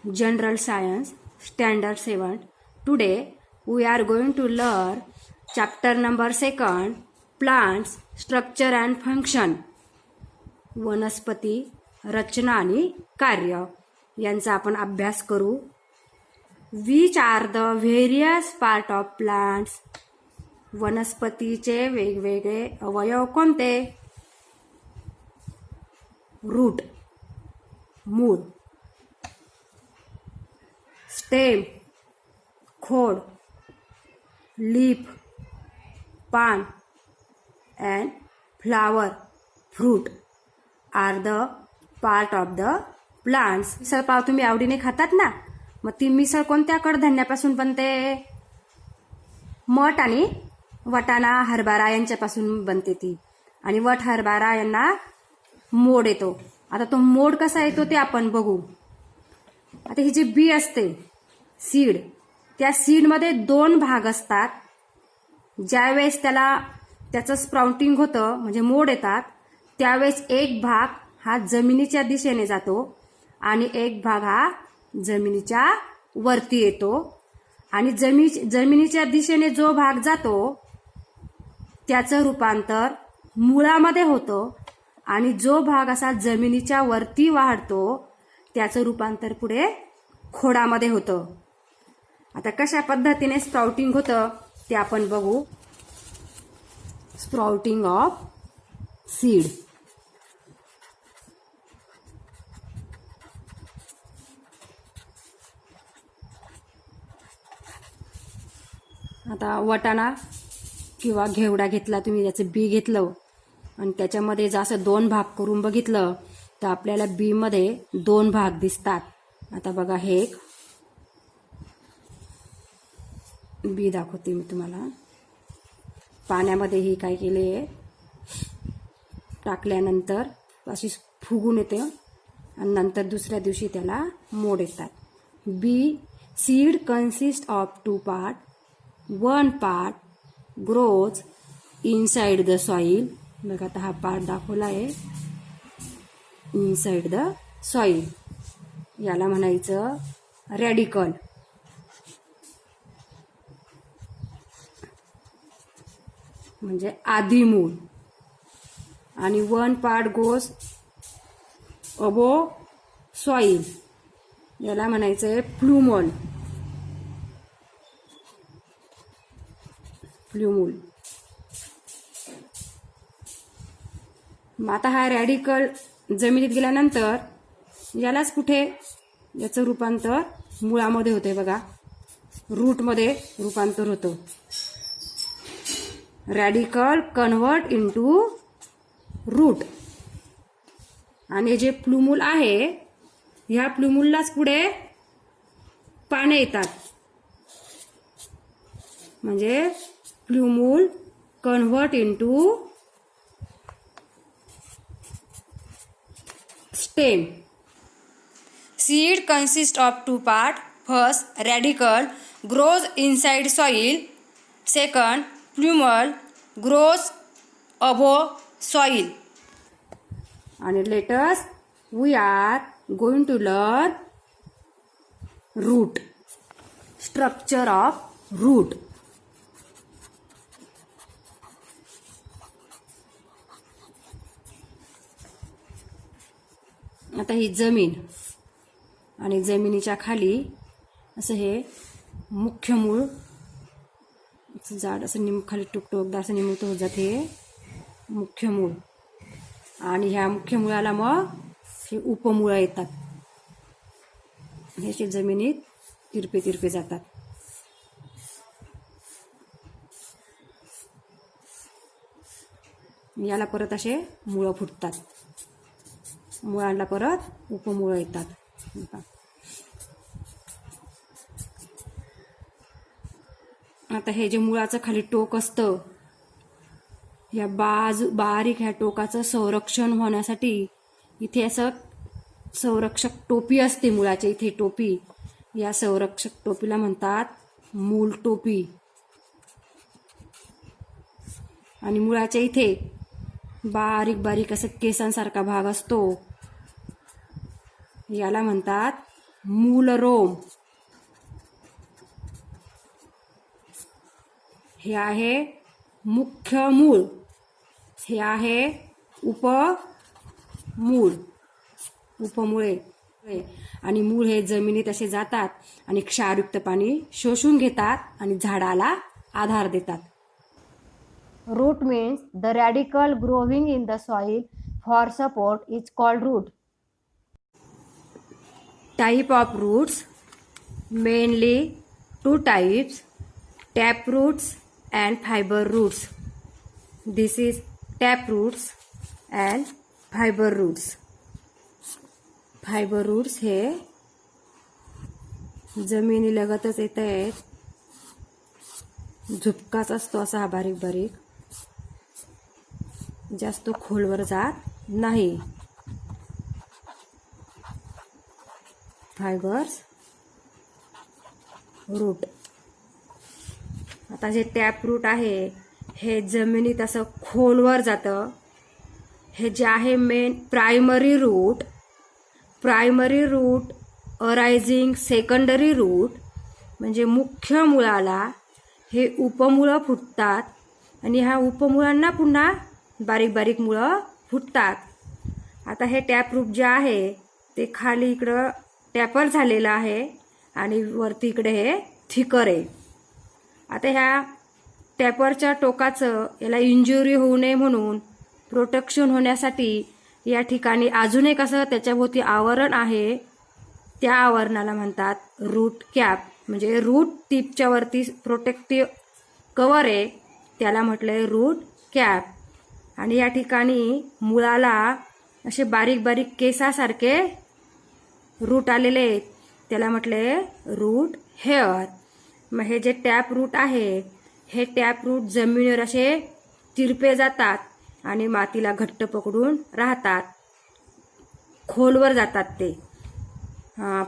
General Science, Standard 7. Today we are going to learn chapter number 2, Plants, Structure and Function. वनस्पती, रचना आणि कार्य यांचा आपण अभ्यास करू. Which are the various part of plants? वनस्पतीचे वेगवेगळे अवयव कोणते? रूट, मूळ, स्टेम, खोड, लीफ, पान, and flower, fruit are the part of the plants. Misal pav तुम्ही आवडीने खातात ना, मग ती मिसळ कोणत्या कडधान्यापासून बनते? मठ आणि वटाणा, हरभरा यांच्यापासून बनते ती. आणि वट हरभरा यांना मोड येतो. आता तो मोड कसा येतो ते आपण बघू. आता ही जी बी असते, सीड, त्या सीडमध्ये 2 भाग असतात. ज्यावेळेस त्याचं स्प्राउटिंग होतं म्हणजे मोड येतात, त्यावेळेस एक भाग हा जमिनीच्या दिशेने जातो आणि एक भाग हा जमिनीच्या वरती येतो. आणि जमिनीच्या दिशेने जो भाग जातो त्याचं रूपांतर मुळामध्ये होतं आणि जो भाग असा जमिनीच्या वरती वाढतो त्याचं रूपांतर पुढे खोडामध्ये होतं. आता कशा पद्धतीने स्प्राउटिंग होतं ते आपण बघू. Sprouting of seed. आता वटाणा किंवा घेवडा घेतला तुम्ही, त्याचं बी घेतलं आणि त्याच्यामध्ये जर असं 2 भाग करून बघितलं तर आपल्याला बी मध्ये 2 भाग दिसतात. आता बघा, हे एक बी दाखवते मी तुम्हाला. पाण्यामध्ये ही काय केले, टाकल्यानंतर अशी फुगून येते आणि नंतर दुसऱ्या दिवशी त्याला मोड येतात. B seed consist of 2 part. 1 part grows inside the soil. बघा, आता हा पार्ट दाखवला आहे इनसाइड द सॉइल. याला म्हणायचं रॅडिकल. म्हणजे आधी मूळ. आणि 1 part goes above soil. याला म्हणायचं प्लुमल. प्लुमूल. आता हा रॅडिकल जमिनीत गेल्यानंतर यालाच कुठे याचं रूपांतर मुळामध्ये होते. बघा, रूटमध्ये रूपांतर होतं. Radical convert into root. आणि जे प्लुमूल आहे, ह्या प्लुमूललाच पुढे पाने येतात. म्हणजे plumule convert into stem. Seed consist of 2 part. First, radicle grows inside soil. Second, plumule grows above soil. आणि let's we are going to learn root. Structure of root. आता ही जमीन आणि जमिनीच्या खाली असं हे मुख्य मूळ जाड असं खाली टुकटुकदार असं निमुळत होत जाते मुख्य मूळ. आणि ह्या मुख्य मुळाला मग हे उपमुळं येतात. हे जमिनीत तिरपे तिरपे जातात. याला परत असे मुळं फुटतात. मुळांना परत उपमुळं येतात. आता हे जे मुळाचं खाली टोक असतं, या बारीक ह्या टोकाचं संरक्षण होण्यासाठी इथे असं संरक्षक टोपी असते. मुळाच्या इथे टोपी, या संरक्षक टोपीला म्हणतात मूळ टोपी. आणि मुळाच्या इथे बारीक बारीक असं केसांसारखा भाग असतो, याला म्हणतात मूलरोम. हे आहे मुख्य मूळ. हे आहे उपमुळे. आणि मूळ हे जमिनीत असे जातात आणि क्षारयुक्त पाणी शोषून घेतात आणि झाडाला आधार देतात. Root means the radical growing in the soil for support is called root. Type of roots, mainly 2 types, tap roots and fiber roots. This is tap roots and fiber roots. Fibre roots हे जमिनीलगतच येत आहेत. झुपकाच असतो असा हा बारीक बारीक, जास्त खोलवर जात नाही. Fibres root. आता जे टॅप रूट आहे हे जमिनीत असं खोलवर जातं. हे जे आहे main primary root arising secondary root, म्हणजे मुख्य मुळाला हे उपमुळं फुटतात आणि ह्या उपमुळांना पुन्हा बारीक बारीक मुळं फुटतात. आता हे टॅप रूट जे आहे ते खाली इकडं टॅपर झालेलं आहे आणि वरती इकडे हे थिकर आहे. आता ह्या टॅपरच्या टोकाचं याला इंजुरी होऊ नये म्हणून प्रोटेक्शन होण्यासाठी या ठिकाणी अजून एक असं त्याच्याभोवती आवरण आहे. त्या आवरणाला म्हणतात रूट कॅप. म्हणजे रूट टिपच्या वरती प्रोटेक्टिव्ह कव्हर आहे, त्याला म्हटलंय रूट कॅप. आणि या ठिकाणी मुळाला असे बारीक बारीक केसासारखे रूट आलेले आहेत, त्याला म्हटलंय रूट हेअर. मग हे जे टॅप रूट आहे हे टॅप रूट जमिनीवर असे तिरपे जातात आणि मातीला घट्ट पकडून राहतात. खोलवर जातात ते.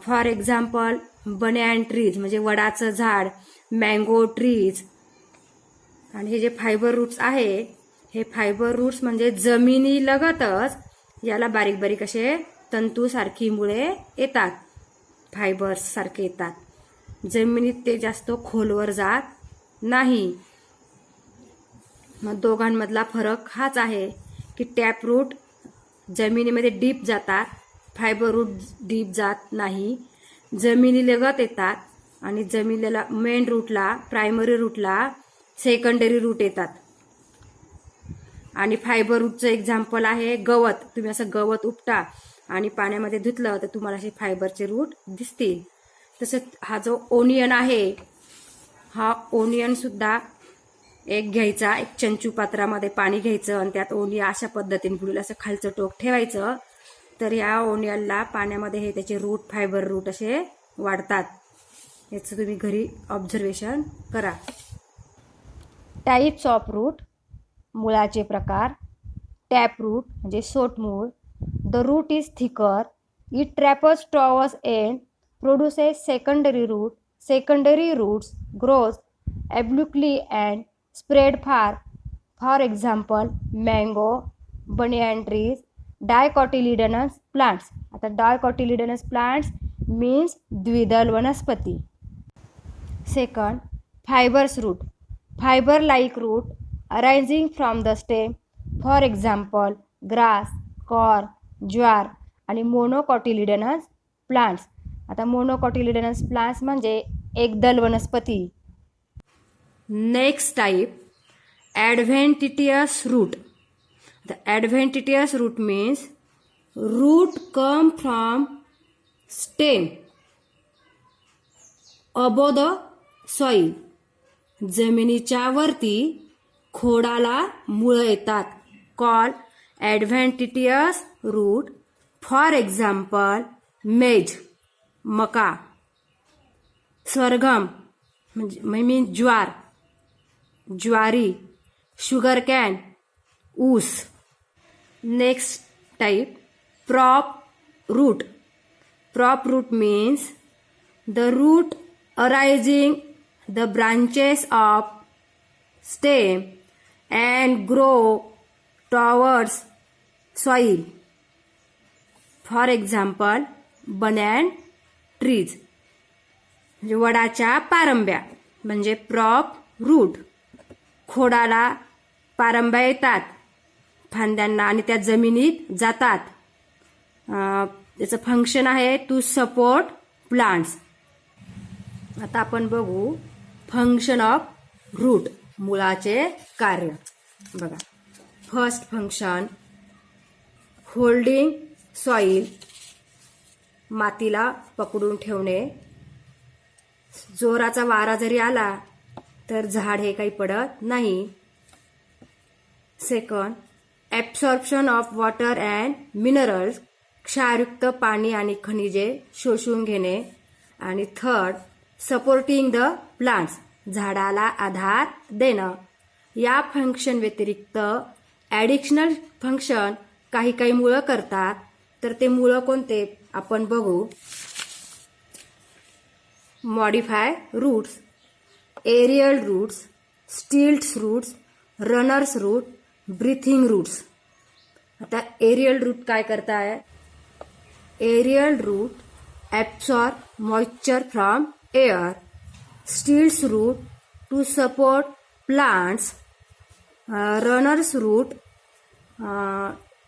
फॉर एक्झाम्पल बन्यान ट्रीज म्हणजे वडाचं झाड, मँगो ट्रीज. आणि हे जे फायबर रूट्स आहे हे फायबर रूट्स म्हणजे जमिनीलगतच याला बारीक बारीक असे तंतूसारखी मुळे येतात, फायबर्स सारखे येतात. जमिनीत ते जास्त खोलवर जात नाही. मग दोघांमधला फरक हाच आहे की टॅप रूट जमिनीमध्ये डीप जातात, फायबर रूट डीप जात नाही. जमिनीलगत येतात आणि जमिनीला मेन रूटला, प्रायमरी रूटला सेकंडरी रूट येतात. आणि फायबर रूटचं एक्झाम्पल आहे गवत. तुम्ही असं गवत उपटा आणि पाण्यामध्ये धुतलं तर तुम्हाला असे फायबरचे रूट दिसतील. तसंच हा जो ओनियन आहे, हा ओनियन सुद्धा एक घ्यायचा, एक चंचू पात्रामध्ये पाणी घ्यायचं आणि त्यात ओनियन अशा पद्धतीने बुडेल असं खालचं टोक ठेवायचं. तर या ओनियनला पाण्यामध्ये हे त्याचे रूट, फायबर रूट असे वाढतात. याचं तुम्ही घरी ऑब्झर्वेशन करा. टाइप्स ऑफ रूट, मुळाचे प्रकार. टॅप रूट म्हणजे सोटमूळ. The root is thicker, it tapers towards end, produces secondary root. Secondary roots grows obliquely and spread far. For example, mango, banyan trees, dicotyledonous plants. आता dicotyledonous plants means द्विदल वनस्पती. Second, fibrous root. Fiber-like root arising from the stem. For example, grass, corn, ज्वार. आणि monocotyledonous plants. आता monocotyledonous plants म्हणजे एकदल वनस्पती. Next type, adventitious root. The adventitious root means root come from stem above the soil. जमिनीच्या वरती खोडाला मुळं येतात. Called adventitious root. For example, maize, मका. sorghum म्हणजे ज्वार, ज्वारी. शुगर कॅन, ऊस. Next type, prop root. Prop root means the root arising the branches of stem and grow towards soil. For example, banyan trees, म्हणजे वडाच्या पारंब्या म्हणजे prop route. खोडाला पारंब्या येतात फांद्यांना आणि त्या जमिनीत जातात. त्याचं फंक्शन आहे टू सपोर्ट प्लांट्स. आता आपण बघू फंक्शन ऑफ रूट, मुळाचे कार्य. बघा, फर्स्ट फंक्शन होल्डिंग सॉइल, मातीला पकडून ठेवणे. जोराचा वारा जरी आला तर झाड हे काही पडत नाही. Second, absorption of water and minerals, क्षारयुक्त पाणी आणि खनिजे शोषून घेणे. आणि थर्ड, सपोर्टिंग द प्लांट्स, झाडाला आधार देणं. या फंक्शन व्यतिरिक्त ॲडिशनल फंक्शन काही काही मुळं करतात. तर ते मुळं कोणते आपण बघू. Modify roots, aerial roots, stilts roots, runners root, breathing roots. आता एरियल रूट काय करताय. Aerial root absorb moisture from air. Stilts root to support plants. Runners root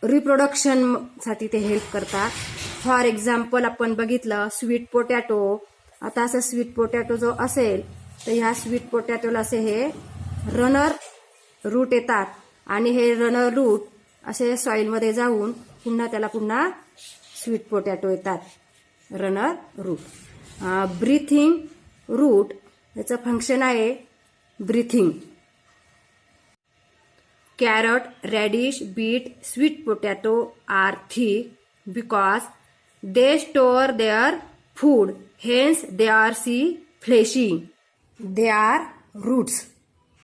रिप्रोडक्शनसाठी ते हेल्प करतात. फॉर एक्झाम्पल आपण बघितलं स्वीट पोटॅटो. आता असं स्वीट पोटॅटो जो असेल तर ह्या स्वीट पोटॅटोला असे हे रनर रूट येतात आणि हे रनर रूट असे सॉइलमध्ये जाऊन पुन्हा स्वीट पोटॅटो येतात. Runner root. ब्रीथिंग रूट, याचं फंक्शन आहे breathing. Carrot, radish, beet, sweet potato are thick because they store their food, hence they are सी फ्लेशी. They are roots.